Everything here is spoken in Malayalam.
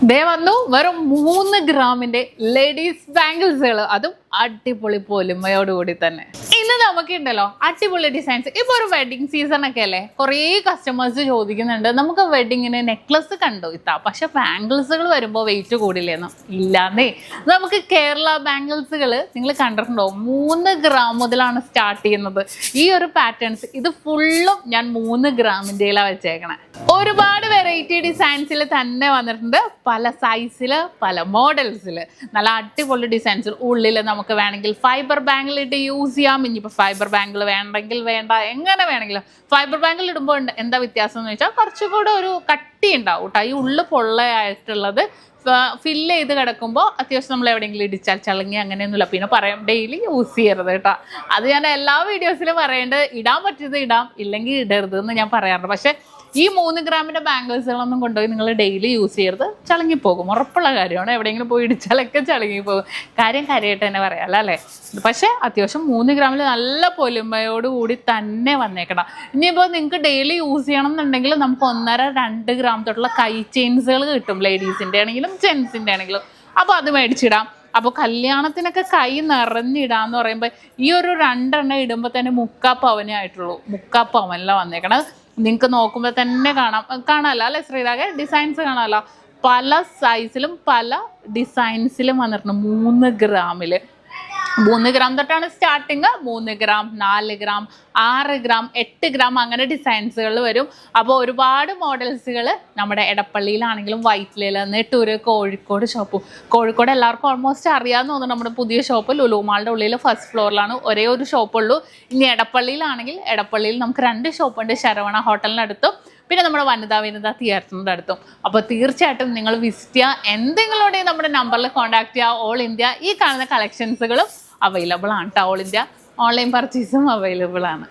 ദേ വന്നു വെറും 3 ഗ്രാമിന്റെ ലേഡീസ് ബാംഗിൾസുകൾ, അതും അടിപൊളി പൊലിമയോടുകൂടി തന്നെ. ഇന്ന് നമുക്കുണ്ടല്ലോ അടിപൊളി ഡിസൈൻസ്. ഇപ്പൊ ഒരു വെഡിങ് സീസൺ ഒക്കെ അല്ലേ, കുറേ കസ്റ്റമേഴ്സ് ചോദിക്കുന്നുണ്ട് നമുക്ക് വെഡിങ്ങിന് നെക്ലസ് കണ്ടു ഇത്താ, പക്ഷെ ബാംഗിൾസുകൾ വരുമ്പോൾ വെയിറ്റ് കൂടില്ലേന്ന്. ഇല്ലാന്നേ, നമുക്ക് കേരള ബാംഗിൾസുകൾ നിങ്ങൾ കണ്ടിട്ടുണ്ടോ, 3 ഗ്രാം മുതലാണ് സ്റ്റാർട്ട് ചെയ്യുന്നത്. ഈ ഒരു പാറ്റേൺസ് ഇത് ഫുള്ളും ഞാൻ 3 ഗ്രാമിൻ്റെയിലാണ് വെച്ചേക്കണേ. ഒരുപാട് വെറൈറ്റി ഡിസൈൻസിൽ തന്നെ വന്നിട്ടുണ്ട്, പല സൈസില് പല മോഡൽസിൽ നല്ല അടിപൊളി ഡിസൈൻസിൽ. ഉള്ളിൽ നമുക്ക് വേണമെങ്കിൽ ഫൈബർ ബാങ്കിൾ ഇട്ട് യൂസ് ചെയ്യാം. ഇനിയിപ്പോൾ ഫൈബർ ബാങ്കിൾ വേണ്ടെങ്കിൽ വേണ്ട, എങ്ങനെ വേണമെങ്കിലും. ഫൈബർ ബാങ്കിൾ ഇടുമ്പോൾ എന്താ വ്യത്യാസം എന്ന് വെച്ചാൽ കുറച്ചുകൂടെ ഒരു കട്ടി ഉണ്ടാവും കേട്ടോ. ഈ ഉള്ളു പൊള്ളയായിട്ടുള്ളത് ഫില്ല് ചെയ്ത് കിടക്കുമ്പോൾ അത്യാവശ്യം നമ്മൾ എവിടെയെങ്കിലും ഇടിച്ചാൽ ചളങ്ങി അങ്ങനെയൊന്നുമില്ല. പിന്നെ പറയാം, ഡെയിലി യൂസ് ചെയ്യരുത് കേട്ടോ. അത് ഞാൻ എല്ലാ വീഡിയോസിലും പറയേണ്ടത്, ഇടാൻ പറ്റിയത് ഇടാം, ഇല്ലെങ്കിൽ ഇടരുത് എന്ന് ഞാൻ പറയാറുണ്ട്. പക്ഷേ ഈ 3 ഗ്രാമിൻ്റെ ബാംഗിൾസുകളൊന്നും കൊണ്ടുപോയി നിങ്ങൾ ഡെയിലി യൂസ് ചെയ്യരുത്, ചളങ്ങിപ്പോകും. ഉറപ്പുള്ള കാര്യമാണ്, എവിടെയെങ്കിലും പോയി ഇടിച്ചാലൊക്കെ ചളങ്ങിപ്പോകും. കാര്യമായിട്ട് തന്നെ പറയാമല്ലോ അല്ലേ. പക്ഷേ അത്യാവശ്യം 3 ഗ്രാമിൽ നല്ല പൊലിമയോടുകൂടി തന്നെ വന്നേക്കണം. ഇനിയിപ്പോൾ നിങ്ങൾക്ക് ഡെയിലി യൂസ് ചെയ്യണം എന്നുണ്ടെങ്കിൽ നമുക്ക് 1.5-2 ഗ്രാം തൊട്ടുള്ള കൈ ചെയിൻസുകൾ കിട്ടും, ലേഡീസിൻ്റെ ആണെങ്കിലും ജെൻസിൻ്റെ ആണെങ്കിലും. അപ്പോൾ അത് മേടിച്ചിടാം. അപ്പോൾ കല്യാണത്തിനൊക്കെ കൈ നിറഞ്ഞിടാന്ന് പറയുമ്പോൾ ഈ ഒരു 2 എണ്ണം ഇടുമ്പോൾ തന്നെ 3/4 പവനേ ആയിട്ടുള്ളൂ. 3/4 പവനിലാണ് വന്നേക്കണത്. നിങ്ങൾക്ക് നോക്കുമ്പോൾ തന്നെ കാണാമല്ലോ അല്ലേ ശ്രീരാഗ, ഡിസൈൻസ് കാണാമല്ലോ. പല സൈസിലും പല ഡിസൈൻസിലും വന്നിട്ടുണ്ട് 3 ഗ്രാമിൽ. 3 ഗ്രാം തൊട്ടാണ് starting. 3 gram, 4 gram, 6 gram, 8 gram അങ്ങനെ ഡിസൈൻസുകൾ വരും. അപ്പോൾ ഒരുപാട് മോഡൽസുകൾ നമ്മുടെ എടപ്പള്ളിയിലാണെങ്കിലും വൈറ്റിലയിൽ, നെട്ടൂർ, കോഴിക്കോട് ഷോപ്പും. കോഴിക്കോട് എല്ലാവർക്കും ഓൾമോസ്റ്റ് അറിയാമെന്ന് തോന്നുന്നു. നമ്മുടെ പുതിയ ഷോപ്പ് ലുലു മാളിൻ്റെ ഉള്ളിൽ ഫസ്റ്റ് ഫ്ലോറിലാണ് ഒരേ ഒരു ഷോപ്പുള്ളൂ. ഇനി എടപ്പള്ളിയിലാണെങ്കിൽ എടപ്പള്ളിയിൽ നമുക്ക് 2 ഷോപ്പുണ്ട്, ശരവണ ഹോട്ടലിനടുത്തും പിന്നെ നമ്മുടെ വനിതാ തിയേറ്ററിൻ്റെ അടുത്തും. അപ്പോൾ തീർച്ചയായിട്ടും നിങ്ങൾ വിസിറ്റ് ചെയ്യുക. എന്തെങ്കിലും നമ്മുടെ നമ്പറിൽ കോൺടാക്ട് ചെയ്യുക. ഓൾ ഇന്ത്യ ഈ കാണുന്ന കളക്ഷൻസുകളും അവൈലബിൾ ആണ് കേട്ടോ. ഓൾ ഇന്ത്യ ഓൺലൈൻ പർച്ചേസും അവൈലബിൾ ആണ്.